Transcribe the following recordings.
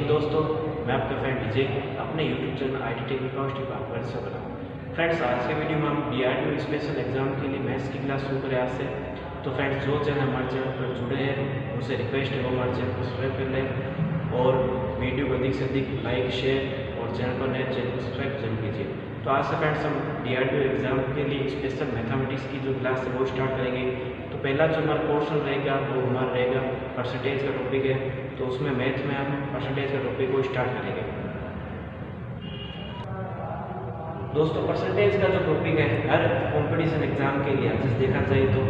Evening दोस्तों, मैं आपका फ्रेंड विजय अपने यूट्यूब चैनल IT टेक विकास पर आपका स्वागत है। फ्रेंड्स, आज के वीडियो में हम DRDO स्पेशल एग्जाम के लिए मैथ्स की क्लास शुरू करें आज से। तो फ्रेंड्स, जो चैनल हमारे चैनल पर जुड़े हैं उनसे रिक्वेस्ट है वो हमारे चैनल को सब्सक्राइब कर लें और वीडियो को अधिक से अधिक लाइक शेयर और चैनल पर नए चैनल को सब्सक्राइब जरूर कीजिए। तो आज से फ्रेंड्स हम DRDO एग्जाम के लिए स्पेशल मैथमेटिक्स की जो क्लास है वो स्टार्ट करेंगे। तो पहला जो हमारा पोर्शन रहेगा वो हमारा रहेगा परसेंटेज का टॉपिक है। तो उसमें मैथ में हम परसेंटेज का टॉपिक को स्टार्ट करेंगे। दोस्तों, परसेंटेज का जो टॉपिक है हर कंपटीशन एग्जाम के लिए जैसे देखा जाए तो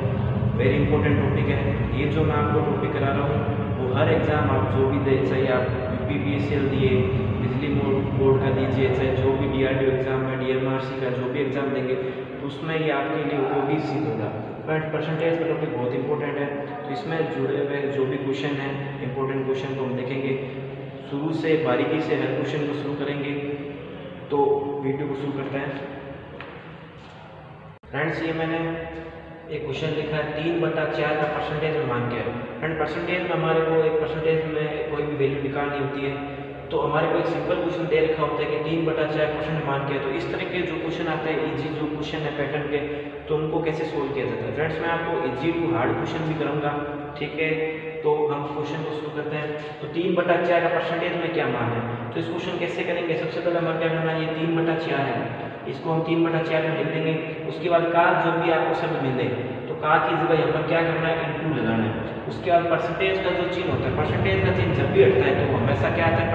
वेरी इंपॉर्टेंट टॉपिक है। ये जो मैं आपको टॉपिक करा रहा हूँ वो हर एग्जाम आप जो भी दे, चाहे आप UPPSL दिए, बिजली बोर्ड का दीजिए, चाहे जो भी DRDO एग्जाम है, DMRC का जो भी एग्जाम देंगे तो उसमें ये आपके लिए उपयोगी सिद्ध होगा। बट परसेंटेज का टॉपिक बहुत इंपॉर्टेंट है। तो इसमें जुड़े हुए जो भी क्वेश्चन है, इंपॉर्टेंट क्वेश्चन को हम देखेंगे शुरू से, बारीकी से हर क्वेश्चन को शुरू करेंगे। तो वीडियो को शुरू करते हैं। फ्रेंड्स, ये मैंने एक क्वेश्चन लिखा है 3/4 का परसेंटेज में मान के। फ्रेंड, परसेंटेज में हमारे को एक परसेंटेज में कोई भी वैल्यू निकालनी होती है तो हमारे को एक सिंपल क्वेश्चन दे रखा होता है कि 3/4% मान के। तो इस तरह के जो क्वेश्चन आते हैं इजी जो क्वेश्चन है पैटर्न के, तो उनको कैसे सोल्व किया जाता है। फ्रेंड्स, मैं आपको इजी टू हार्ड क्वेश्चन भी करूँगा, ठीक है। तो हम क्वेश्चन को शुरू करते हैं। तो 3/4 का परसेंटेज में क्या मान है, तो इस क्वेश्चन कैसे करेंगे। सबसे पहले हमारा क्या करना है, ये 3/4 है, इसको हम 3/4 में लिख देंगे। उसके बाद का जो भी आपको शब्द मिले तो का की जगह यहाँ पर क्या करना है, इंटू लगाना है। उसके बाद परसेंटेज का जो चिन्ह होता है, परसेंटेज का चिन्ह जब भी हटता है तो वो हमेशा क्या आता है,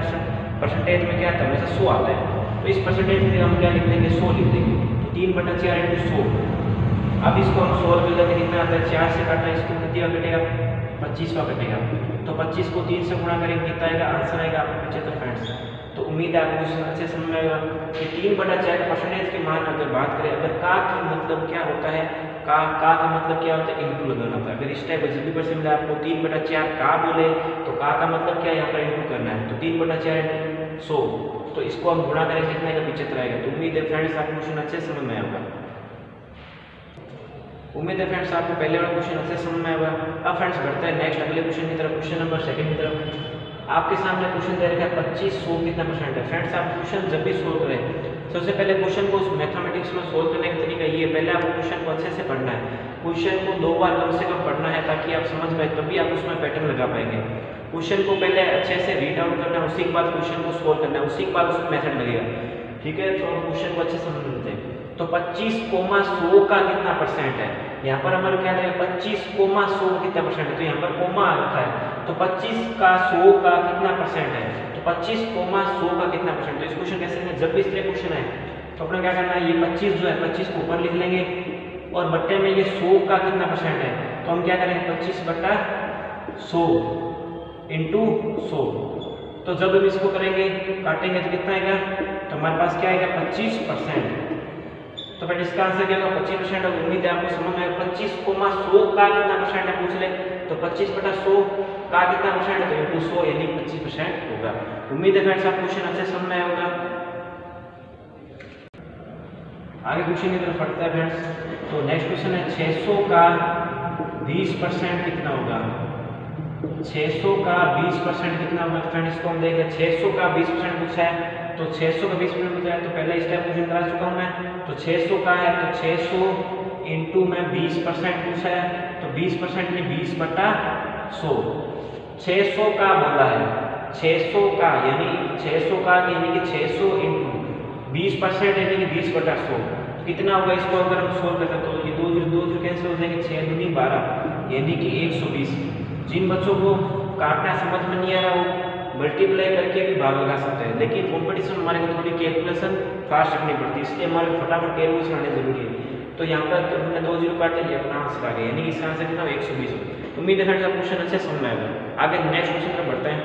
परसेंटेज में क्या आता है, हमेशा 100 आता है। तो इस परसेंटेज में हम क्या लिख देंगे, 100 लिख देंगे। तो 3/4 × 100। अब इसको हम 100 कर लेते, कितना आता है, 4 से काटना, इसको कितना कटेगा, 25वां कटेगा। तो 25 को 3 से गुणा करेंगे, कितना आएगा, आंसर आएगा आपको 75। फ्रेंड्स, तो उम्मीद है आपको अच्छे समझ में आएगा कि 3/4 परसेंटेज के मान अगर बात करें, अगर का की मतलब क्या होता है, का मतलब क्या होता है, इंटू लगाना होता है। अगर इस टाइप जब भी क्वेश्चन में आपको 3/4 का बोले तो का मतलब क्या है, यहाँ पर इंटू करना है। तो 3/4 100, तो इसको हम गुणा करेंगे, कितना आएगा, 75 आएगा। तो उम्मीद है फ्रेंड्स आपको क्वेश्चन अच्छे समझ में आएगा। उम्मीद है फ्रेंड्स आपको पहले वाला क्वेश्चन अच्छे समझ में आएगा। अब फ्रेंड्स बढ़ते हैं नेक्स्ट अगले क्वेश्चन की तरफ, क्वेश्चन नंबर 2 की तरफ। आपके सामने क्वेश्चन दे रखा है 25 100 कितना परसेंट है। फ्रेंड्स, आप क्वेश्चन जब भी सोल्व करें सबसे पहले क्वेश्चन को मैथमेटिक्स में सोल्व करने का तरीका ये है, पहले आपको क्वेश्चन को अच्छे से पढ़ना है। क्वेश्चन को 2 बार कम से कम पढ़ना है ताकि आप समझ पाए, तभी आप उसमें पैटर्न लगा पाएंगे। क्वेश्चन को पहले अच्छे से रीड आउट करना है, उसी के बाद क्वेश्चन को सोल्व करना है, उसी के बाद उसमें मेथड लगेगा, ठीक है। तो हम क्वेश्चन को अच्छे से समझ लेते हैं। तो 25,100 का कितना परसेंट है, यहाँ पर हमारे क्या है, 25,100 कितना परसेंट है, तो यहाँ पर कोमा आ रखा है। तो 25 का 100 का कितना परसेंट है, तो 25,100 का कितना परसेंट। तो इस क्वेश्चन कैसे लेंगे, जब भी इस तरह क्वेश्चन है तो अपना क्या करना है, ये 25 जो है 25 को ऊपर लिख लेंगे और बट्टे में ये 100 का कितना परसेंट है, तो हम क्या करेंगे, 25/100 × 100। तो जब हम इसको करेंगे, काटेंगे तो कितना आएगा, तो हमारे पास क्या आएगा, 25%। तो फिर इसका आंसर क्या होगा, 25%। और उम्मीद है आपको समझ में आएगा। 25,100 का कितना परसेंट है पूछ ले, तो 25/100 का कितना परसेंट है, तो 100 यानी 25% होगा। उम्मीद है फ्रेंड्स आपको क्वेश्चन अच्छे समझ में आया होगा। आगे क्वेश्चन की तरफ बढ़ते हैं फ्रेंड्स। तो नेक्स्ट क्वेश्चन है 600 का 20% कितना होगा। 600 का 20% कितना होगा। तो फ्रेंड्स इसको हम देख लें, 600 का 20% पूछा है, तो 600 का 20% पूछा है तो पहले इस टाइप क्वेश्चन करा चुका हूँ मैं। तो 600 का है तो 600 × में 20% पूछा है, तो 20% में 20/100। 600 का बोला है, 600 का यानी 600 का यानी कि 600 × 20% यानी कि 20/100 कितना होगा। इसको अगर हम सोल्व करते हैं तो ये 2 कैंसिल हो जाएंगे, 6 दूनी 12 यानी कि 120। जिन बच्चों को काटना समझ में नहीं आ रहा वो मल्टीप्लाई करके भी भाग लगा सकते हैं, लेकिन कंपटीशन हमारे को थोड़ी कैलकुलेशन फास्ट रखनी पड़ती है, इसलिए हमारे को फटाफट कैलकुलेशन आने जरूरी है। तो यहाँ पर तो हमने 2 0 काटे लिए, अपना आंसर आ गया, यानी कि इसका आंसर कितना 120। उम्मीद है फ्रेंड्स आप क्वेश्चन अच्छे समझ में आएगा। आगे नेक्स्ट क्वेश्चन पर बढ़ते हैं।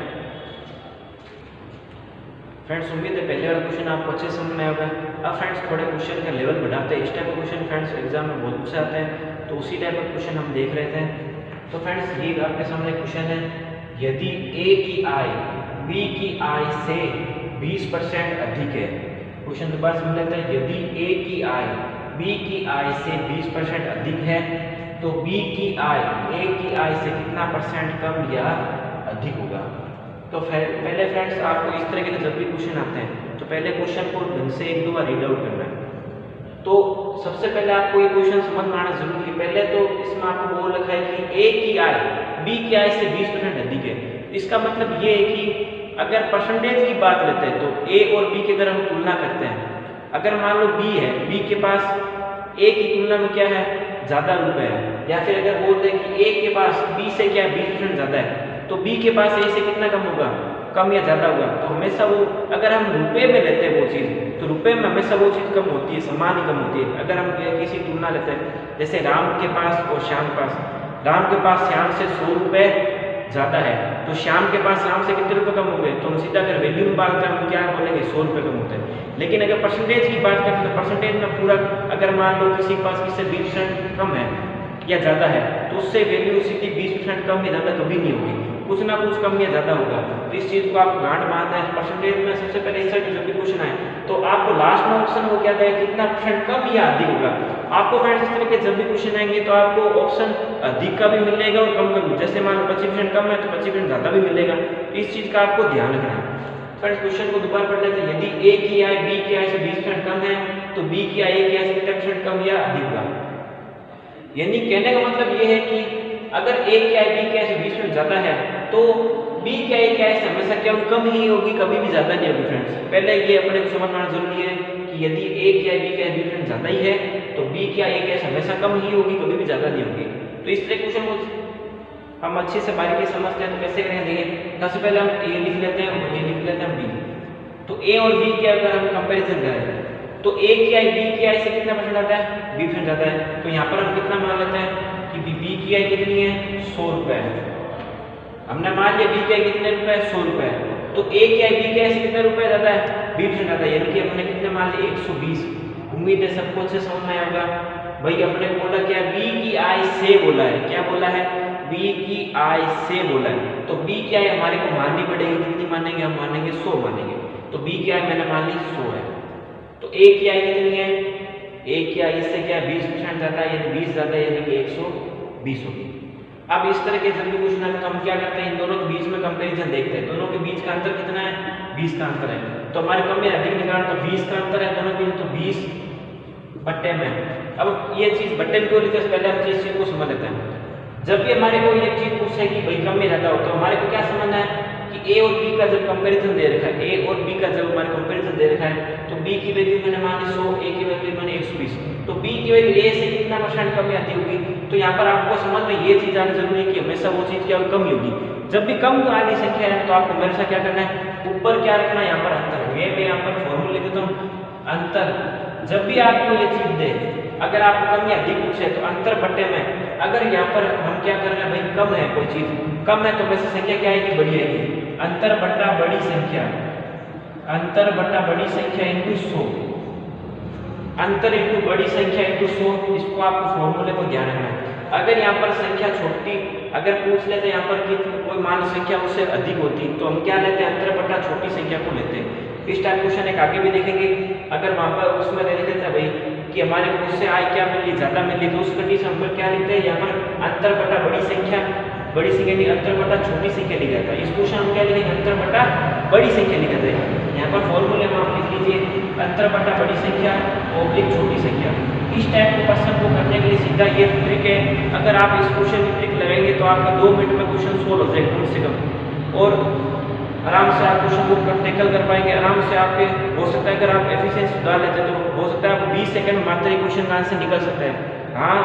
फ्रेंड्स, उम्मीद है पहले वाला क्वेश्चन आपको अच्छे समझ में आएगा। अब फ्रेंड्स थोड़े क्वेश्चन का लेवल बढ़ाते हैं। इस टाइप का क्वेश्चन फ्रेंड्स एग्जाम में बहुत पूछे आते हैं, तो उसी टाइप का क्वेश्चन हम देख रहे थे। तो फ्रेंड्स ये आपके सामने क्वेश्चन है, यदि A की आय B की आय से 20% अधिक है। क्वेश्चन दोबारा समझ लेते हैं। यदि A की आय B की आय से 20% अधिक है तो B की आय A की आय से कितना परसेंट कम या अधिक होगा। तो पहले फ्रेंड्स आपको इस तरह के जब भी क्वेश्चन आते हैं तो पहले क्वेश्चन को ढंग से एक दो बार रीड आउट करना है। तो सबसे पहले आपको ये क्वेश्चन समझ में आना जरूरी है। पहले तो इसमें आपको बोल रखा है कि ए की आय बी की आय से 20% अधिक है। इसका मतलब ये है कि अगर परसेंटेज की बात लेते हैं तो ए और बी की अगर हम तुलना करते हैं, अगर मान लो बी है, बी के पास ए की तुलना में क्या है, ज़्यादा रुपए है, या फिर अगर बोलते हैं कि ए के पास बी से क्या 20% ज़्यादा है, तो बी के पास ए से कितना कम होगा, कम या ज़्यादा होगा। तो हमेशा वो अगर हम रुपए में लेते हैं वो चीज़, तो रुपए में हमेशा वो चीज़ कम होती है, समान ही कम होती है। अगर हम किसी तुलना लेते हैं, जैसे राम के पास और श्याम के पास, राम के पास श्याम से 100 रुपये ज़्यादा है, तो श्याम के पास राम से कितने रुपए कम हो गए, तो हम सीधा अगर वैल्यू में बात करें हम क्या बोलेंगे, 100 रुपये कम होते हैं। लेकिन अगर परसेंटेज की बात करें तो परसेंटेज में पूरा, अगर मान लो किसी के पास किससे 20% कम है या ज़्यादा है, तो उससे वैल्यू सीधी 20% कम या ज़्यादा कभी नहीं होगी, कुछ ना कुछ कम या ज़्यादा होगा। तो इस चीज़ को आप गांठ बांधना है। परसेंटेज में सबसे पहले इस तरह जब भी क्वेश्चन आए तो आपको लास्ट में ऑप्शन वो क्या था, कितना परसेंट कम या अधिक होगा। आपको फ्रेंड्स इस तरह के जब भी क्वेश्चन आएंगे तो आपको ऑप्शन अधिक का भी मिलेगा और कम का भी। जैसे मान लो 25% कम है तो 25% ज़्यादा भी मिलेगा। इस चीज़ का आपको ध्यान रखना है। फ्रेंड्स क्वेश्चन को दोबारा पढ़ लेते हैं। यदि ए की आय बी की आय से 20% कम है तो बी की आय ए की आय से कितना परसेंट कम या अधिक होगा। यानी कहने का मतलब ये है कि अगर ए की आय बी की आय से 20% ज़्यादा है तो बी की आय से हमेशा क्या कम ही होगी, कभी भी ज़्यादा नहीं होगी। फ्रेंड्स पहले ये अपने को समझना जरूरी है कि यदि ए की आय बी की आय 20% ज़्यादा ही है तो बी की आय से हमेशा कम ही होगी, कभी भी ज़्यादा नहीं होगी। तो इस तरह क्वेश्चन को हम अच्छे से बारीकी समझते हैं तो कैसे करें, देखिए सबसे पहले हम ए लिख लेते हैं और ये लिख लेते हैं बी। तो ए और बी की अगर हम कंपेरिजन करें तो ए की आय बी की आय से कितना परसेंट आता है, 20% ज़्यादा है। तो यहाँ पर हम कितना मान लेते हैं कि बी की आय कितनी है, 100 रुपये है। हमने मान लिया बी की आय कितने रुपए, 100 रुपये। तो ए की आय बी की आय से कितने रुपए ज़्यादा है, 20% ज़्यादा है। यानी कि हमने कितने मान लिए, 120। उम्मीद है सबको अच्छे समझ में आया होगा। भाई अपने बोला क्या, बी की आय से बोला है, क्या बोला है, बी की आय से बोला है। तो बी की आय हमारे को माननी पड़ेगी, कितनी मानेंगे, हम मानेंगे 100 मानेंगे। तो बी की आय मैंने मान ली 100 है। तो ए की आय कितनी है, ए की आय इससे क्या 20% ज़्यादा है, यानी 20 ज़्यादा है, यानी कि 120 होगी। अब इस तरह के जब भी क्वेश्चन आए तो हम क्या करते हैं, इन दोनों के बीच में कंपैरिजन देखते हैं। दोनों के बीच का अंतर कितना है, 20 का अंतर है। तो हमारे कम या अधिक निकालना तो 20 का अंतर है दोनों के बीच, तो 20 बट्टे में। अब ये चीज़ बट्टे में क्यों लिखते हैं, पहले हम इस चीज़ को समझ लेते हैं। जब भी हमारे को ये चीज़ पूछे कि भाई कम या ज़्यादा हो, तो हमारे को क्या समझना है कि ए और बी का जब कंपैरिजन दे रखा है, ए और बी का जब हमारे कंपैरिजन दे रखा है, तो बी की वैल्यू मैंने मान ली 100, ए की वैल्यू मैंने 120। तो बी की वैल्यू ए से कितना परसेंट कम या अधिक होगी। तो यहाँ पर आपको समझ में ये चीज़ आनी जरूरी है कि हमेशा वो चीज़ क्या कम ही होगी। जब भी कम वाली संख्या है तो आपको हमेशा क्या करना है, ऊपर क्या रखना है, यहाँ पर अंतर। ये मैं यहाँ पर फॉर्मूला लिख देता हूँ, अंतर। जब भी आपको ये चीज़ दे, अगर आप कम या अधिक पूछे तो अंतर बट्टे में, अगर यहाँ पर हम क्या कर रहे हैं, भाई कम है कोई चीज़, कम है तो वैसे संख्या क्या आएगी, बड़ी आएगी। अंतर बट्टा बड़ी संख्या, अंतर बट्टा बड़ी संख्या इंटू 100, अंतर इंटू बड़ी संख्या इंटू 100। इसको आपको फॉर्मूले को ध्यान रखना है। अगर यहाँ पर संख्या छोटी अगर पूछ लेते हैं, यहाँ पर कि कोई मान संख्या उससे अधिक होती तो हम क्या लेते हैं, अंतर बट्टा छोटी संख्या को लेते हैं। इस टाइप क्वेश्चन एक आगे भी देखेंगे। अगर वहाँ पर उसमें लिख देते हैं भाई कि हमारे को उससे आय क्या मिली, ज़्यादा मिली, तो उस कंडीशन हम पर क्या लिखते हैं, यहाँ पर अंतर बट्टा बड़ी संख्या, बड़ी संख्या नहीं, अंतर बट्टा छोटी संख्या लिखा जाता है। इस क्वेश्चन हम क्या लिखेंगे, अंतर बट्टा बड़ी संख्या लिखा जाएगा। यहाँ पर फॉर्मूले में आप लिख लीजिए अंतर बट्टा बड़ी संख्या ओब्लिक छोटी संख्या। इस टाइप के क्वेश्चन को करने के लिए सीधा ये ट्रिक है। अगर आप इस क्वेश्चन की ट्रिक लगाएंगे तो आपका 2 मिनट में क्वेश्चन सोल्व हो जाएगा कम से कम, और आराम से आप क्वेश्चन को टैकल कर पाएंगे। आराम से आपके हो सकता है अगर आप एफिशिएंसी सुधार लेते हैं तो हो सकता है आपको 20 सेकंड में मात्र क्वेश्चन का आंसर निकल सकता है। हाँ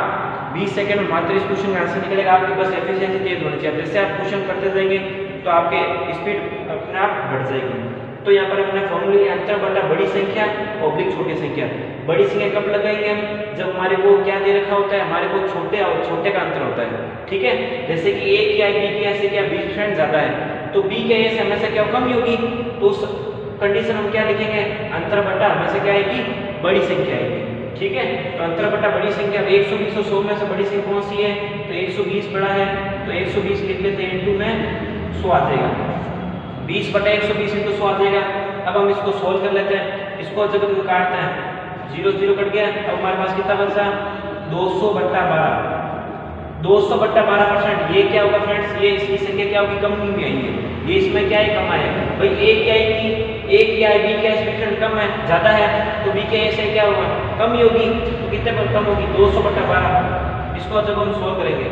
20 सेकंड में मात्र इस क्वेश्चन का आंसर निकलेगा। आपके पास एफिशिएंसी तेज होनी चाहिए। जैसे आप क्वेश्चन करते जाएंगे तो आपके स्पीड अपने आप बढ़ जाएगी। तो यहाँ पर हमने फॉर्मूले अंतर बटा बड़ी संख्या ओब्लिक छोटी संख्या। बड़ी संख्या कब लगाएंगे हम, जब हमारे को क्या दे रखा होता है, हमारे को छोटे और छोटे का अंतर होता है। ठीक है, जैसे कि ए की आय बी की आय से क्या 20% ज्यादा है, तो बी के ए से हमेशा क्या कम ही होगी। तो उस कंडीशन हम क्या लिखेंगे, अंतर बटा हमेशा क्या आएगी, बड़ी संख्या आएगी। ठीक है, तो अंतर बटा बड़ी संख्या 120 और 100 में से बड़ी संख्या कौन सी है, तो 120 बड़ा है, तो 120 लिख लेते हैं, इंटू में 100 आ जाएगा। 20 बटा 120 इंटू 100 आ जाएगा। अब हम इसको सोल्व कर लेते हैं। इसको जब हम काटते हैं 0 0 कट गया। अब हमारे पास कितना बचा, 200 बटा 12। 200/12%, ये क्या होगा फ्रेंड्स, ये इसकी संख्या क्या होगी, कम में आएगी। ये इसमें क्या है, कम आएगा भाई। ए क्या आएगी, ए क्या है, बी क्या एक्सपेक्टेशन कम है, ज्यादा है, तो बी के ए से क्या होगा, कम ही होगी। तो कितने पर कम होगी, 200/12। इसको जब हम सोल्व करेंगे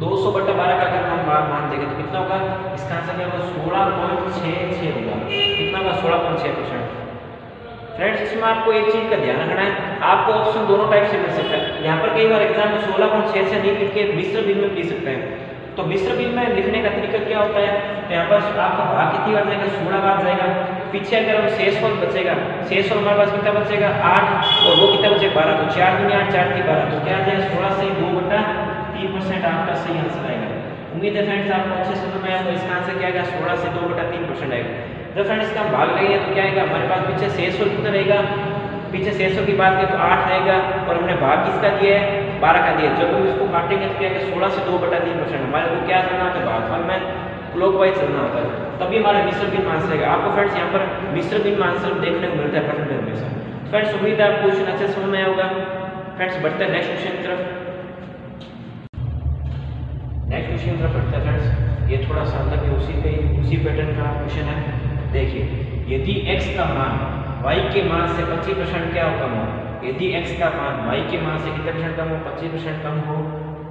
200/12 का अगर हम मान देंगे तो कितना होगा, इसका आंसर क्या होगा, 16.66 होगा। कितना होगा, 16.6%। फ्रेंड्स इसमें आपको एक चीज का ध्यान रखना है, आपको ऑप्शन दोनों टाइप से मिल सकता है। यहाँ पर कई बार एग्जाम में 16.6 से नहीं लिख के मिश्र बिल में लिख सकते हैं। तो मिश्र बिल में लिखने का तरीका क्या होता है, तो यहाँ पर आपका भाग कितनी बार जाएगा, 16 बार जाएगा। पीछे अगर हम शेषफल बचेगा, शेषफल हमारे पास कितना बचेगा, 8, और वो कितना बचेगा, 12। तो 4 दूनी 8, 4 की 12, तो क्या आ जाएगा, 16 से 2/3% आपका सही आंसर आएगा। उम्मीद है फ्रेंड्स आपको अच्छे से समझ में आया। इसका आंसर क्या आएगा, 16 से 2/3% आएगा। जब फ्रेंड्स इसका भाग लगेगा तो क्या आएगा, हमारे पास पीछे शेषफल कितना रहेगा, पीछे शेषफल की बात करें तो 8 रहेगा, और हमने भाग किसका दिया है, 12 का दिया है। जब हम इसको काटेंगे तो क्या आएगा, 16 से 2/3%। हमारे को क्या करना होता है, भागफल में क्लॉकवाइज चलना होता है, तभी हमारा मिश्र बिल में आंसर आएगा। आपको फ्रेंड्स यहाँ पर मिश्र बिल में आंसर देखने को मिलता है परसेंटेज हमेशा। फ्रेंड्स उम्मीद है आपको क्वेश्चन अच्छे समझ में आया होगा। फ्रेंड्स बढ़ते हैं नेक्स्ट क्वेश्चन की तरफ। नेक्स्ट क्वेश्चन की तरफ बढ़ते हैं फ्रेंड्स। ये थोड़ा सा अलग है, उसी पैटर्न का क्वेश्चन है। देखिए, यदि x का मान y के मान से 25% क्या कम हो, यदि x का मान y के मान से कितना % कम हो, 25% कम हो,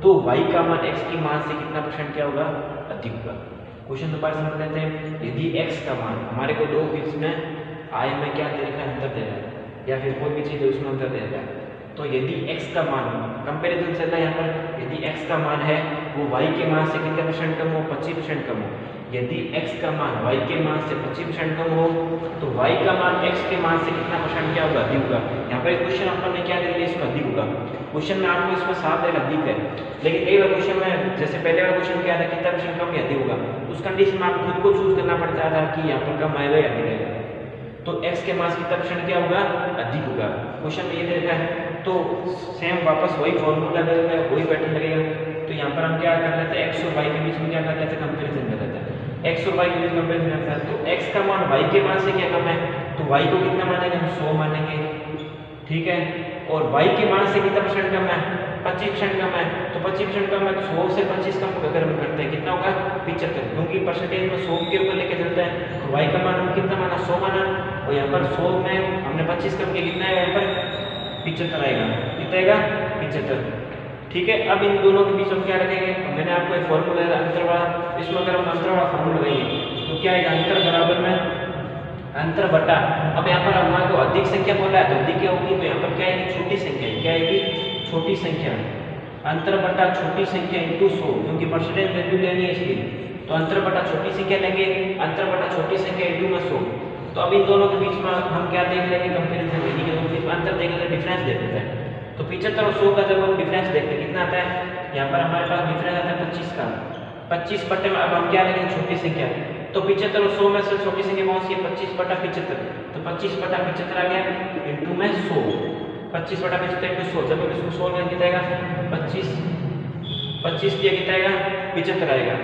तो y का मान x के मान से कितना % क्या होगा, अधिक होगा। क्वेश्चन दोबारा समझ लेते हैं। यदि x का मान, हमारे को दो बीच में आय में क्या दे रखा है, अंतर दे रहा है, या फिर कोई भी चीज है उसमें अंतर दे रहा है। तो यदि x का मान, कंपैरिजन चल रहा है यहाँ पर, यदि x का मान है वो y के मान से कितना % कम हो, 25% कम हो। यदि x का मान y के मान से 25% कम हो, तो y का मान x के मान से कितना % क्या होगा, अधिक होगा। यहाँ पर क्वेश्चन अपन ने क्या दे दिया, इसमें अधिक होगा। क्वेश्चन में आपको इसमें साफ देगा अधिक है, लेकिन कई बार क्वेश्चन में, जैसे पहले वाला क्वेश्चन क्या था, कितना % कम या अधिक होगा, उस कंडीशन में आपको खुद को चूज करना पड़ता था कि यहाँ पर कम आएगा या अधिक आएगा। तो x के मान कितना % क्या होगा, अधिक होगा। क्वेश्चन में ये दे रखा है, तो सेम वापस वही फॉर्मूला लगेगा, वही पैटर्न लगेगा। तो यहाँ पर हम क्या कर लेते हैं, x और y के बीच में क्या कर लेते हैं, कंपेरिजन कर लेते हैं। x और y के बीच कंपेरिजन करता है, तो x का मान y के मान से क्या कम है, तो y को कितना मानेंगे, हम 100 मानेंगे, ठीक है। और y के मान से कितना % कम है, 25% कम है, तो 25% कम है, तो 100 से 25 कम अगर हम करते हैं कितना होगा, 75, क्योंकि परसेंटेज में 100 के ऊपर लेके चलते हैं। तो y का मान हम कितना माना, 100 माना, और यहाँ पर 100 में हमने 25 कम किया, कितना आएगा, यहाँ पर 75 आएगा। कितना आएगा, 75, ठीक है। अब इन दोनों के बीच हम क्या रखेंगे, मैंने आपको एक फॉर्मूला दिया अंतर वाला, इसमें अगर हम अंतर वाला फॉर्मूला लगाएंगे तो क्या आएगा, अंतर बराबर में अंतर बटा, अब यहाँ पर हमारे को अधिक संख्या बोला है, तो अधिक क्या होगी, तो यहाँ पर क्या आएगी, छोटी संख्या, क्या आएगी, छोटी संख्या। अंतर बटा छोटी संख्या इंटू 100, क्योंकि परसेंटेज वैल्यू लेनी है इसलिए, तो अंतर बटा छोटी संख्या लेंगे, अंतर बटा छोटी संख्या इंटू में 100। तो अब इन दोनों के बीच में हम क्या देख लेंगे, कंपेरिजन लेंगे, दोनों के बीच में अंतर देख लेते हैं, डिफरेंस देख लेते हैं। तो 75 और 100 का जब हम डिफरेंस देखते हैं कितना आता है, यहाँ पर हमारे पास डिफरेंस आता है 25 का। 25 बटे में अब हम क्या लेंगे, छोटी संख्या, तो 75 और 100 में से छोटी संख्या कौन सी है, 25/75, तो 25/75 आ गया इंटू में 100, 25/75 इंटू 100। जब हम इसको 100 में कितना आएगा, 25 दिया कितना आएगा, 75 आएगा।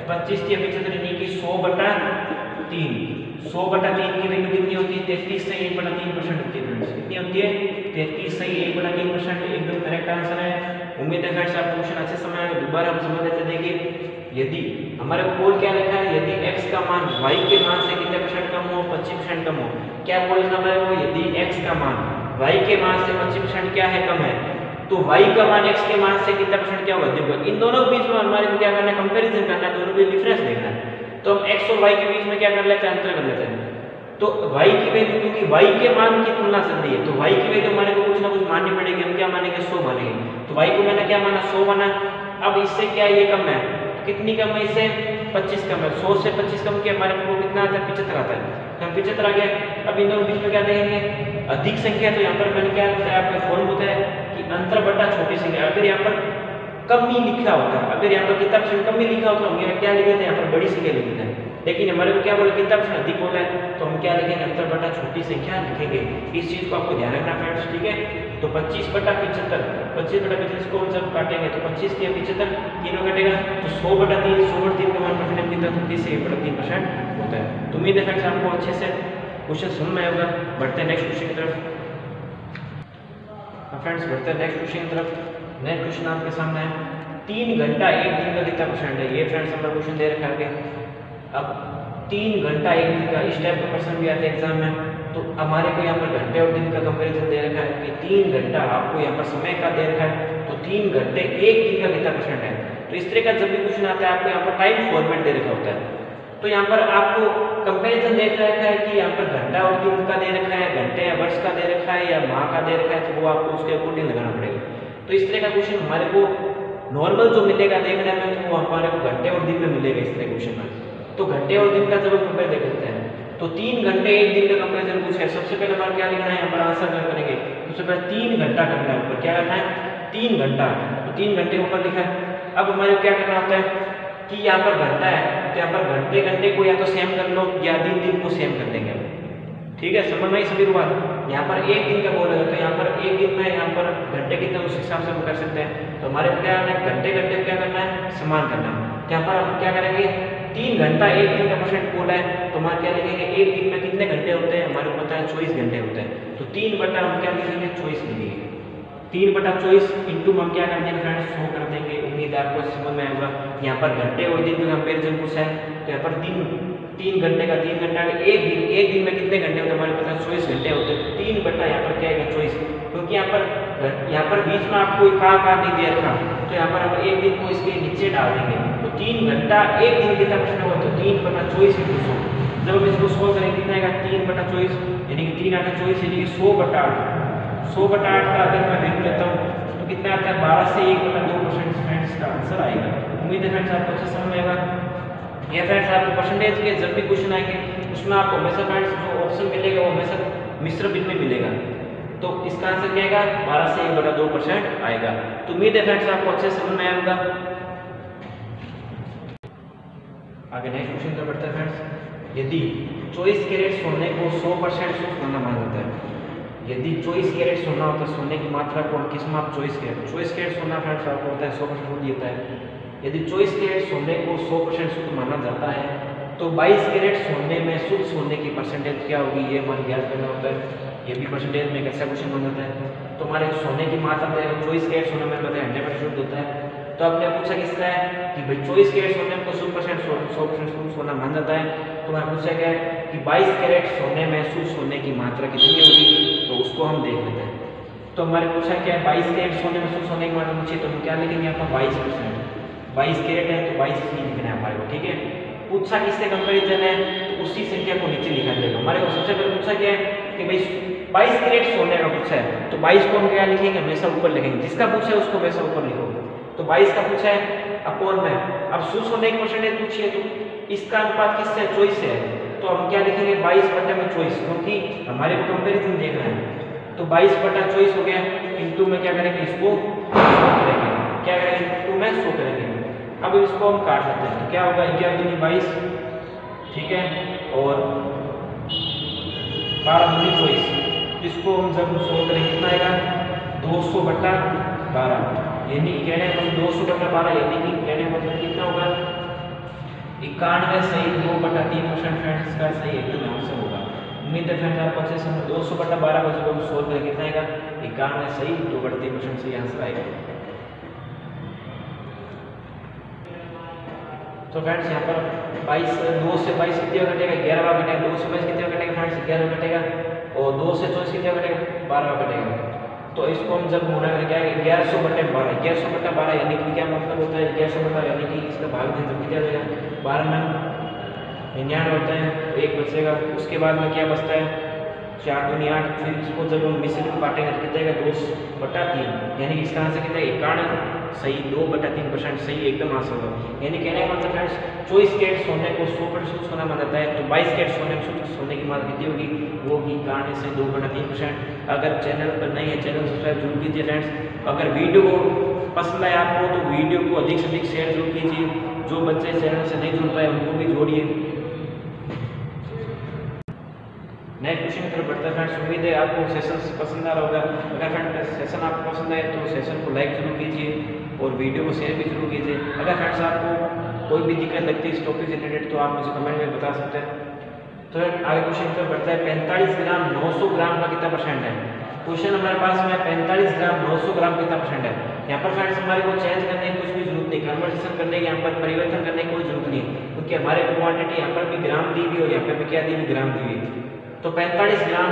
25 दिया 75 यानी कि 100/3, 100/3 की वैल्यू कितनी होती है, 33 से 1/3% होती है फ्रेंड्स। कितनी होती है, 33 से 1/3%, एकदम करेक्ट आंसर है। उम्मीद है फ्रेंड्स आपको क्वेश्चन अच्छे समझ आएगा। दोबारा हम समझ लेते, देखिए यदि हमारे कोड क्या लिखा है, यदि x का मान y के मान से कितने % कम हो, 25% कम हो। क्या बोल रहा है वो, यदि x का मान y के मान से 25% क्या है, कम है, तो y का मान x के मान से कितना % क्या होगा, अधिक होगा। इन दोनों के बीच में हमारे को क्या करना है, कंपैरिजन करना है, दोनों में डिफरेंस देखना है। तो हम x और y के बीच में क्या कर लेते हैं, अंतर कर लेते हैं। तो y की वैल्यू, क्योंकि y के मान की तुलना चल रही है, तो y की वैल्यू हमारे को कुछ ना कुछ माननी पड़ेगी। हम क्या मानेंगे, 100 मानेंगे। तो y को मैंने क्या माना, 100 माना। अब इससे क्या ये कम है, कितनी कम है, इससे 25 कम है। 100 से 25 कम किया, हमारे को कितना आता है, 75 आता है। तो 75 आ गया। अब इन दोनों बीच में क्या देखेंगे, अधिक संख्या, तो यहाँ पर मैंने क्या बताया, आपका फॉर्म होता है कि अंतर बटा छोटी संख्या। अगर यहाँ पर कमी लिखा होता है, अगर यहाँ पर कितना % कमी लिखा होता है, हम क्या लिखते हैं, यहाँ पर बड़ी संख्या लिखते हैं। लेकिन हमारे को क्या बोले, कितना % अधिक बोला है, तो हम क्या लिखेंगे, अंतर बटा छोटी संख्या लिखेंगे। इस चीज को आपको ध्यान रखना फ्रेंड्स, ठीक है। तो 25/75, 25/25 को जब काटेंगे तो 25 या 75 तीनों कटेगा, तो 100/3, 100/3 का मान परसेंटेज कितना, 30 से 1/3% होता है। तो उम्मीद है फ्रेंड्स आपको अच्छे से क्वेश्चन समझ में आएगा। बढ़ते हैं नेक्स्ट क्वेश्चन की तरफ। फ्रेंड्स बढ़ते हैं नेक्स्ट क्वेश्चन की तरफ। नेक्स्ट क्वेश्चन आपके सामने है 3 घंटा एक दिन का कितना परसेंट है। ये फ्रेंड्स हमारा क्वेश्चन दे रखा है। अब 3 घंटा एक दिन का इस टाइप का क्वेश्चन भी आते हैं एग्जाम में, तो हमारे को यहाँ पर घंटे और दिन का कंपेरिजन दे रखा है कि 3 घंटा आपको यहाँ पर समय का दे रखा है, तो 3 घंटे एक दिन का कितना परसेंट है। तो इस तरह का जब भी क्वेश्चन आता है आपको यहाँ पर टाइम फॉर्मेट दे रखा होता है, तो यहाँ पर आपको कंपैरिजन दे रखा है कि यहाँ पर घंटा और दिन का दे रखा है, घंटे या वर्ष का दे रखा है या माह का दे रखा है, तो वो आपको उसके अकॉर्डिंग लगाना पड़ेगा। तो इस तरह का क्वेश्चन हमारे को नॉर्मल जो मिलेगा देखने में, तो वो हमारे को घंटे और दिन में मिलेगा इस तरह क्वेश्चन में। तो घंटे और दिन का जब हम कंपेयर देख लेते हैं, तो 3 घंटे एक दिन का कंपेरिजन पूछा है। सबसे पहले हमारे क्या लिखना है, यहाँ पर आंसर करेंगे। सबसे पहले 3 घंटा करना है, ऊपर क्या करना है 3 घंटा, तो 3 घंटे ऊपर लिखा है। अब हमारे क्या करना होता है कि यहाँ पर घंटा है, तो यहाँ पर घंटे घंटे को या तो सेम कर लो या दिन दिन को सेम कर देंगे। ठीक है, समझ में आई सभी को बात। यहाँ पर एक दिन का बोलेगा तो यहाँ पर एक दिन में यहाँ पर घंटे कितने उस हिसाब से हम कर सकते हैं। तो हमारे क्या करना है, घंटे घंटे क्या करना है समान करना है। तो यहाँ पर हम क्या करेंगे 3 घंटा एक दिन का परसेंट बोला है, तो हमारे क्या लिखेंगे एक दिन में कितने घंटे होते हैं, हमारे को पता है 24 घंटे होते हैं। तो 3 बटा हम क्या लिखेंगे 24 लिखेंगे। 3 बटा 24 इंटू हम क्या कर देंगे फ्रेंड्स 100 कर देंगे। उम्मीद है आपको समझ में आएगा। यहाँ पर घंटे और दिन का कंपेरिजन पूछा है, तो यहाँ पर 3 घंटे का 3 घंटा का एक दिन में कितने घंटे होते हैं, हमारे पता 24 घंटे होते हैं। तो 3 बटा यहाँ पर क्या है 24, क्योंकि यहाँ पर बीच में आपको का नहीं दे रखा, तो यहाँ पर हम एक दिन को इसके नीचे डाल देंगे। तो 3 घंटा एक दिन कितना प्रश्न होगा, तो 3 बटा 24 इंटू 100। जब हम इसको 100 करेंगे कितना आएगा 3 बटा 24 यानी कि 3 8 24 यानी कि 100 बटा 8। 100 बटा 8 का अगर मैं वैल्यू लेता हूँ तो कितना आता है 12 से 1 बटा 2% फ्रेंड्स का आंसर आएगा। उम्मीद है फ्रेंड्स आपको अच्छा समझ में आएगा। ये फ्रेंड्स आपको परसेंटेज के जब भी क्वेश्चन आएंगे उसमें आपको हमेशा फ्रेंड्स जो ऑप्शन मिलेगा वो हमेशा मिश्र भिन्न में मिलेगा। तो इसका आंसर क्या आएगा 12 से 1 बटा 2% आएगा। तो उम्मीद है फ्रेंड्स आपको अच्छे समझ में आएगा। आगे नेक्स्ट क्वेश्चन का बढ़ता है फ्रेंड्स। यदि 24 कैरेट सोने को 100% शुद्ध सोना माना जाता है, यदि 24 कैरेट सोना होता है, सोने की मात्रा को हम किस माप 24 कैरेट सोना फ्रेंड्स आपको होता है 100% शुद्ध होता है। यदि 24 कैरेट सोने को 100% शुद्ध माना जाता है, तो 22 कैरेट सोने में शुद्ध सोने की परसेंटेज क्या होगी, ये हमारे ज्ञात करना होता है। ये भी परसेंटेज में एक अच्छा क्वेश्चन बन जाता है। तो हमारे सोने की मात्रा 24 कैरेट सोने में पता है 100% शुद्ध होता है। तो आपने पूछा किसका है कि भाई 24 कैरेट सोने को 100% शुद्ध सोना माना जाता है। तो हमारा पूछा गया है कि 22 कैरेट सोने में शुद्ध सोने की मात्रा कितनी होगी, तो उसको हम देख लेते हैं। तो हमारे पूछा क्या है 22 कैरेट सोने में शुद्ध सोने की मात्रा पूछी, तो हम क्या लिखेंगे यहाँ पर 22%। 22 कैरेट है तो 22 ही लिखना है हमारे को। ठीक है, पूछा किससे कंपैरिजन है, तो उसी संख्या को नीचे लिखा जाएगा। हमारे को सबसे पहले पूछा क्या है कि भाई 22 कैरेट सोने का पूछा है, तो 22 को हम क्या लिखेंगे हमेशा ऊपर लिखेंगे, जिसका पूछा है उसको हमेशा ऊपर लिखोगे। तो 22 का पूछा है अपॉन में, अब शुद्ध सोने की परसेंटेज पूछी है तो इसका अनुपात किससे है 24 से है, तो हम क्या लिखेंगे 22 बटे में 24, क्योंकि हमारे को कंपेरिजन देखना है। तो 22 बटा 24 हो गया, इंटू में क्या करेंगे इसको 100 करेंगे, क्या करेंगे इंटू में 100 करेंगे। अब इसको हम काट लेते हैं, तो क्या होगा 11 दूनी 22, ठीक है, और 12 दूनी 24। इसको हम जब 100 करेंगे कितना आएगा 200 बटा 12, यानी कहने मतलब 200 बटा 12 यानी कि कहने मतलब कितना होगा 91 सही 2/3% फ्रेंड्स का सही एकदम आंसर होगा। उम्मीद है फ्रेंड्स आपको अच्छे समझ 200 बटा 12 को जब हम 100 करेंगे कितना आएगा 91 सही 2/3% सही आंसर आएगा। तो फ्रेंड्स यहाँ पर 2 से 22 कितना घटेगा 11वां घटेगा, 2 से 22 कितना घटेगा फ्रेंड्स 11 घटेगा, और 2 से 24 कितना घटेगा 12वां घटेगा। तो इसको हम जब गुणा करें क्या 1100 बटे 12, 1100 बटा 12 यानी कि क्या मतलब होता है 1100 बटा यानी कि इसका भाग दें तो कितना जाएगा 12 में 99 होता है, तो 1 बचेगा। उसके बाद में क्या बचता है 4 दूनी 8, फिर इसको जब हम मिश्रित में बांटेंगे तो कितना आएगा 2/3, यानी कि इसका आंसर कितना है 91 सही 2/3% सही एकदम आंसर होगा। यानी कहने का मतलब फ्रेंड्स 24 कैरेट सोने को 100% सोना माना जाता है, तो 22 कैरेट सोने में सोने की मात्रा कितनी होगी वो होगी 91 से 2/3%। अगर चैनल पर नहीं है चैनल सब्सक्राइब जरूर कीजिए फ्रेंड्स। अगर वीडियो को पसंद आए आपको तो वीडियो को अधिक से अधिक शेयर जरूर कीजिए। जो बच्चे चैनल से नहीं जुड़ पाए उनको भी जोड़िए। नेक्स्ट क्वेश्चन की तरफ बढ़ते हैं फ्रेंड्स। उम्मीद है आपको सेशन पसंद आ रहा होगा। अगर फ्रेंड्स सेशन आपको पसंद आए तो सेशन को लाइक जरूर कीजिए और वीडियो को शेयर भी जरूर कीजिए। अगर फ्रेंड्स आपको कोई भी दिक्कत लगती है इस टॉपिक से रिलेटेड तो आप मुझे कमेंट में बता सकते हैं। तो आगे क्वेश्चन पर बढ़ता है 45 ग्राम 900 ग्राम का कितना परसेंट है। क्वेश्चन हमारे पास में 45 ग्राम 900 ग्राम कितना परसेंट है। यहाँ पर फ्रेंड्स हमारे को चेंज करने की कुछ भी जरूरत नहीं, कन्वर्सेशन करने की यहाँ पर परिवर्तन करने की कोई जरूरत नहीं, क्योंकि हमारे क्वांटिटी यहाँ पर भी ग्राम दी हुई और यहाँ पर भी क्या दी हुई, ग्राम दी हुई। तो 45 ग्राम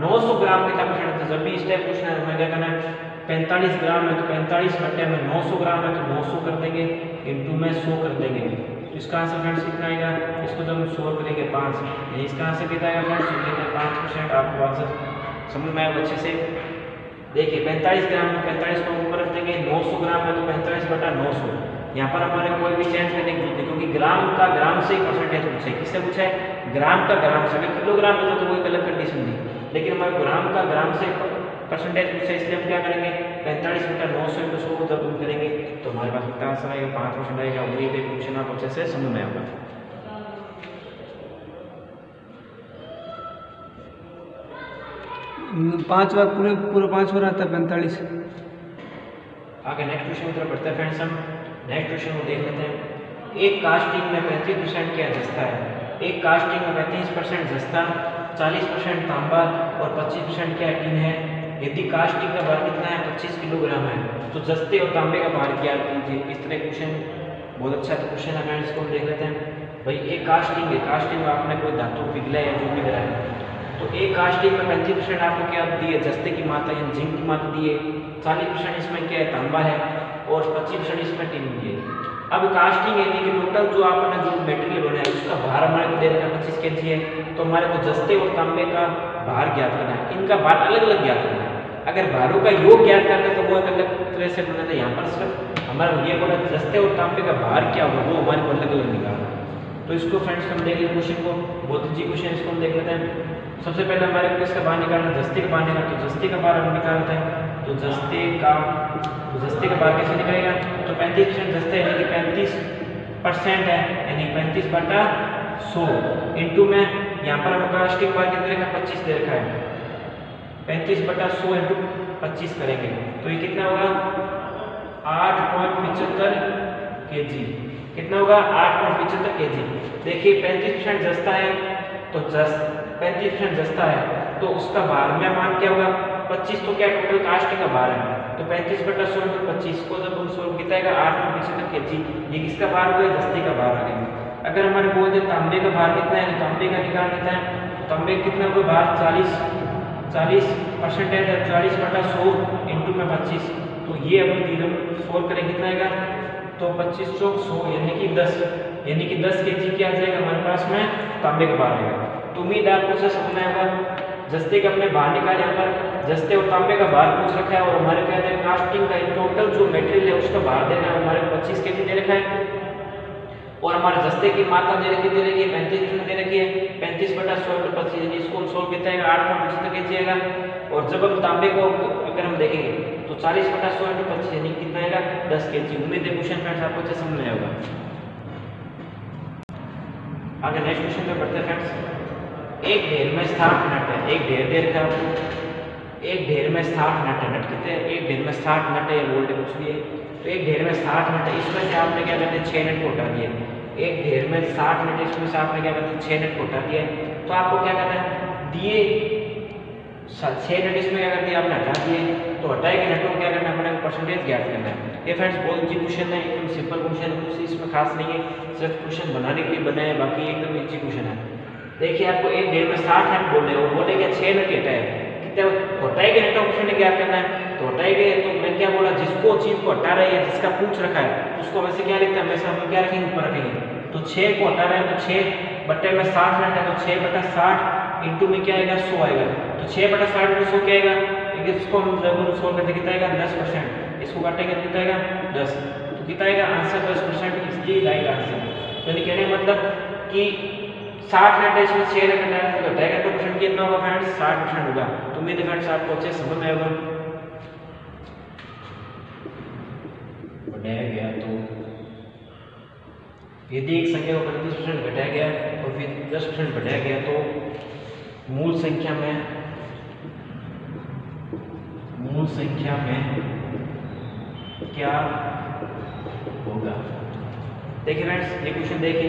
900 ग्राम कितना परसेंट है। तो जब भी इस टाइप पूछना है हमें क्या करना है, 45 ग्राम है तो 45 बटे में 900 ग्राम है तो 900 कर देंगे, इंटू में 100 कर देंगे। तो इसका आंसर फ्रेंड्स कितना आएगा, इसको जब हम 100 करेंगे 5, इसका आंसर कितना आएगा फ्रेंड्स 5%। आपको आंसर समझ में आएगा अच्छे से। देखिए 45 ग्राम में 45 को ऊपर रख देंगे, 900 ग्राम है तो 45 बटा 900। यहाँ पर हमारे कोई भी चेंज करने की जरूरत नहीं, क्योंकि ग्राम का ग्राम से ही परसेंटेज पूछे। किससे पूछा है, ग्राम का ग्राम से। अगर किलोग्राम में तो कोई अलग कंडीशन थी, लेकिन हमारे ग्राम का ग्राम से परसेंटेज पूछे, इसलिए हम क्या करेंगे 45 बटा 900 इंटू 100 जब हम करेंगे तो हमारे पास कितना आंसर आएगा, 5% आएगा। उम्मीद है क्वेश्चन आप अच्छे से समझ में आएगा। पाँच बार पूरे 5 बार आता है 45। आगे नेक्स्ट क्वेश्चन की तरफ बढ़ते हैं फ्रेंड्स। हम नेक्स्ट क्वेश्चन को देख लेते हैं। एक कास्टिंग में 35% क्या जस्ता है। एक कास्टिंग में 35% जस्ता, 40% तांबा और 25% क्या टिन है। यदि कास्टिंग का भार कितना है, 25 किलोग्राम है, तो जस्ते और तांबे का भार क्या कीजिए। इस तरह क्वेश्चन बहुत अच्छा तो क्वेश्चन है फ्रेंड्स, इसको हम देख लेते हैं। भाई एक कास्टिंग है, कास्टिंग में आपने कोई धातु पिघला या जो भी करा है, तो एक कास्टिंग में 35% आपको क्या दी है, जस्ते की मात्रा यानी जिंक की मात्रा दी है, 40% इसमें क्या है, तांबा है, और 25% इसमें टिन दी है। अब कास्टिंग यानी कि टोटल जो आपने जो मटेरियल बनाया है उसका भार हमारे को दे रखा है 25 kg है, तो हमारे को जस्ते और तांबे का भार ज्ञात करना है। इनका भार अलग अलग ज्ञात करना है। अगर भारों का योग ज्ञात करते तो वो एक अलग तरह से बना था। यहाँ पर सिर्फ हमारा ये बोला जस्ते और तांबे का भार क्या होगा वो हमारे को अलग अलग निकालना। तो इसको फ्रेंड्स हम देख लें क्वेश्चन को, बहुत इजी क्वेश्चन, इसको हम देख लेते हैं। सबसे पहले हमारे को इसका बाहर निकालना, जस्ते का बाहर निकालना, तो जस्ते का बाहर हम निकालते हैं। तो जस्ते का बाहर कैसे निकलेगा, तो 35% जस्ते यानी कि 35% है, यानी 35 बटा 100 इंटू में यहाँ पर हम कास्टिंग बार कितने का 25 दे रखा है, 35 बटा 100 इंटू 25 करेंगे तो ये कितना होगा 8.75 kg। कितना होगा 8.75 kg। देखिए 35% जस्ता है, तो 35% जस्ता है तो उसका भार में मान क्या होगा 25, तो क्या टोटल कास्टिंग का भार है, तो 35 बटा 100 इंटू 25 को जब हम 100 कितना आएगा 8.75 kg। ये किसका भार होगा, जस्ते का भार आ गया। अगर हमारे बोलते तांबे का भार कितना है, तांबे का निकाल देता है। तांबे कितना होगा भार 40% है, 40 बटा 100 इंटू में 25, तो ये अगर तीनों सोल्व करें कितना आएगा, तो 25 चौक 100 यानी कि 10 kg क्या आ जाएगा हमारे पास में तांबे का भार आएगा। तो उम्मीद आपको से समझना होगा। जस्ते का अपने भार निकाले, यहाँ पर जस्ते और तांबे का भार पूछ रखा है, और हमारे क्या है कास्टिंग का टोटल जो मटेरियल है उसका भार देना है, हमारे 25 kg दे रखा है, और हमारे जस्ते की मात्रा दे रखी है 35% दे रखी है, 35 बटा 100 इंटू 25 यानी इसको 100 कितना आएगा 8.75 kg आएगा। और जब हम तांबे को अगर हम देखेंगे तो 40 बटा 100 इंटू 25 यानी कितना आएगा 10 kg। उम्मीद है क्वेश्चन फ्रेंड्स आपको अच्छे समझ में आएगा। आगे नेक्स्ट क्वेश्चन पे बढ़ते हैं फ्रेंड्स। एक ढेर में 60 नट है, एक ढेर दे रखा है, एक ढेर में 60 नट है। नट कितने, एक ढेर में 60 नट है या बोल्ट कुछ भी है, तो एक ढेर में 60 नट है, इसमें से आपने क्या करते हैं 6 नट को हटा दिए। एक ढेर में 60 नट है, इसमें से आपने क्या करते हैं 6 नट को हटा दिया। तो आपको क्या करना है, दिए 6 नट इसमें क्या कर दिया आपने हटा दिए, तो हटाए के नटों को क्या करना है अपने परसेंटेज ज्ञात करना है। ये फ्रेंड्स बहुत इजी क्वेश्चन है, एकदम सिंपल क्वेश्चन है, कुछ इसमें खास नहीं है, सिर्फ क्वेश्चन बनाने के लिए बनाए, बाकी एकदम इजी क्वेश्चन है। देखिए आपको एक ढेर में 60 नट बोल रहे हो, बोले क्या 6 नट हटाए, कितने हटाए के नटों क्वेश्चन ज्ञात करना है। तो हटाए गए तो मैं क्या बोला, जिसको चीज को हटा रही है, जिसका पूछ रखा है उसको वैसे क्या लिखता है, वैसे हम क्या रखेंगे ऊपर रखेंगे। तो 6 को हटा रहे हैं तो 6 बट्टे में 60 नट है, तो 6 बटा 60 इंटू में क्या आएगा 100 आएगा। तो 6 बटा 60 इंटू 100 क्या आएगा, इसको हम जब सोल्व करते कितना आएगा 10%, इसको काटेंगे तो कितना आएगा 10, तो कितना आएगा आंसर 10%, इसलिए राइट आंसर। तो यानी कहने मतलब कि 60 नट है, इसमें 6 नट हटाया तो घटाएगा तो परसेंट कितना होगा फ्रेंड्स 60% होगा। तो उम्मीद है फ्रेंड्स आपको अच्छे समझ में आएगा। बढ़ाया गया तो यदि एक संख्या को 35% घटाया गया और फिर 10% बढ़ाया गया तो मूल संख्या में क्या होगा। देखिए फ्रेंड्स ये क्वेश्चन देखिए,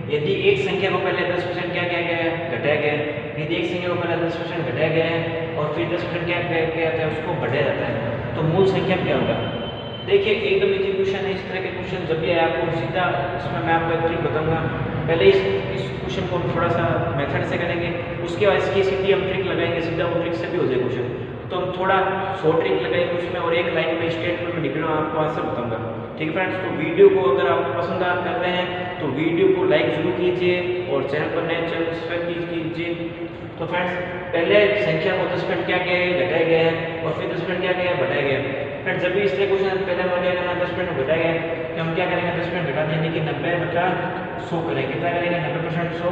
यदि एक संख्या को पहले 10% क्या किया गया है, घटाया गया है, यदि एक संख्या को पहले 10% घटाया गया है और फिर 10% क्या किया जाता है, उसको बढ़ाया जाता है, तो मूल संख्या क्या होगा। देखिए एकदम इजी क्वेश्चन है। इस तरह के क्वेश्चन जब भी आए आपको सीधा इसमें मैं आपको एक ट्रिक बताऊंगा। पहले इस क्वेश्चन को थोड़ा सा मेथड से करेंगे, उसके बाद इसकी सीधी हम ट्रिक लगाएंगे, सीधा वो ट्रिक से भी हो जाए क्वेश्चन। तो हम थोड़ा शॉर्ट ट्रिक लगाएंगे उसमें और एक लाइन में स्टेटमेंट में निकलना आपको आंसर बताऊंगा। ठीक है फ्रेंड्स, तो वीडियो को अगर आप पसंद कर रहे हैं तो वीडियो को लाइक जरूर कीजिए और चैनल पर नए चैनल सब्सक्राइब कीजिए। तो फ्रेंड्स पहले संख्या को 10% क्या किया है, घटाया गया है और फिर 10% क्या किया है, बढ़ाया गया है। फ्रेंड्स जब भी इस तरह क्वेश्चन पहले हमारे क्या करना, 10% घटाया गया है तो हम क्या करेंगे, 10% घटा दें यानी कि 90/100 करेंगे। कितना करेंगे, 90% 100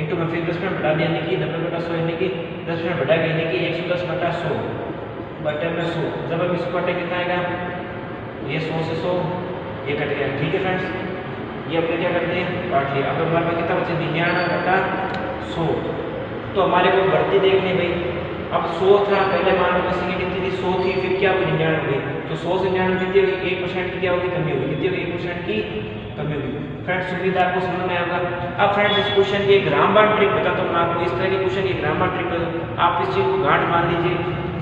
इंटू में फिर 10% बढ़ा दें यानी कि 90/100 यानी कि 10% बढ़ा गया यानी कि 110/100 बटे में 100। जब हम इसको काटें कितना आएगा, ये 100 से 100 ये कट गया। ठीक है फ्रेंड्स, ये अपने क्या करते हैं, काट लिया। अब हमारे पास कितना बचे, 99/100। तो हमारे को बढ़ती देखनी भाई, अब 100 था पहले, मान लो किसी की कितनी थी, 100 थी, फिर क्या हुई 99 हुई, तो 100 से 99 कितनी होगी, 1% की क्या होगी, कमी होगी। कितनी होगी, 1% की कमी होगी। फ्रेंड्स उम्मीद है आपको समझ में आएगा। अब फ्रेंड्स इस क्वेश्चन की ग्रामर ट्रिक बताता हूँ मैं आपको। इस तरह के क्वेश्चन की ग्रामर ट्रिक आप इस चीज़ को गांठ मान लीजिए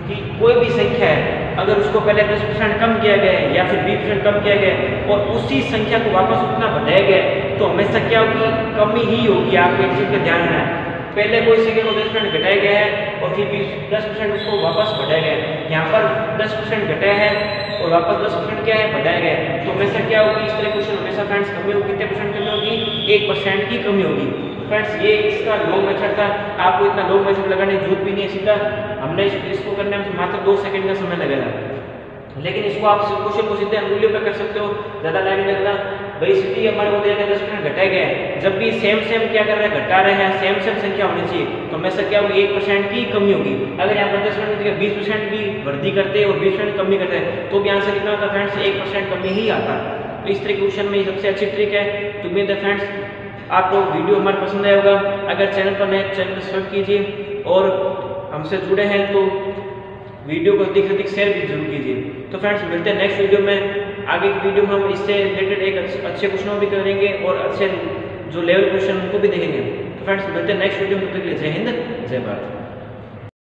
कि कोई भी संख्या है अगर उसको पहले 10% कम किया गया है या फिर 20% कम किया गया है और उसी संख्या को वापस उतना बढ़ाया गया है तो हमेशा क्या होगी, कमी ही होगी। आपको एक चीज़ का ध्यान रखना है, पहले कोई संख्या को 10% घटाया गया है और फिर 10% उसको वापस बढ़ाया गया है। यहाँ पर 10% घटाया है और वापस 10% क्या है, बढ़ाया गया है, तो हमेशा क्या होगी, इस तरह क्वेश्चन हमेशा फ्रेंड्स कमी होगी। कितने परसेंट कमी होगी, 1% की कमी होगी। फ्रेंड्स ये इसका लॉन्ग मेथड था, आपको इतना लॉन्ग मेथड लगाने की जरूरत भी नहीं है, सीधा हमने इसको करने में मात्र 2 सेकंड का समय लगेगा। लेकिन इसको आप क्वेश्चन को सीधे अंगुलियों पे कर सकते हो, ज़्यादा टाइम नहीं लगता। भाई सीधी हमारे को दिया गया 10% घटाया गया है, जब भी सेम क्या कर रहे हैं, घटा रहे हैं, सेम संख्या होनी चाहिए, तो हमेशा क्या होगी, 1% की कमी होगी। अगर यहाँ पर 10% की 20% की वृद्धि करते हैं और 20% कमी करते हैं तो भी आंसर कितना होता है फ्रेंड्स, 1% कमी ही आता है। तो इस तरह के क्वेश्चन में सबसे अच्छी ट्रिक है। तो उम्मीद है फ्रेंड्स आपको वीडियो हमारे पसंद आया होगा। अगर चैनल पर नए चैनल को सब्सक्राइब कीजिए और हमसे जुड़े हैं तो वीडियो को अधिक से अधिक शेयर भी जरूर कीजिए। तो फ्रेंड्स मिलते हैं नेक्स्ट वीडियो में। आगे की वीडियो में हम इससे रिलेटेड एक अच्छे क्वेश्चनों भी करेंगे और अच्छे जो लेवल क्वेश्चन उनको भी देखेंगे। तो फ्रेंड्स मिलते हैं नेक्स्ट वीडियो में, तब तक के लिए जय हिंद जय भारत।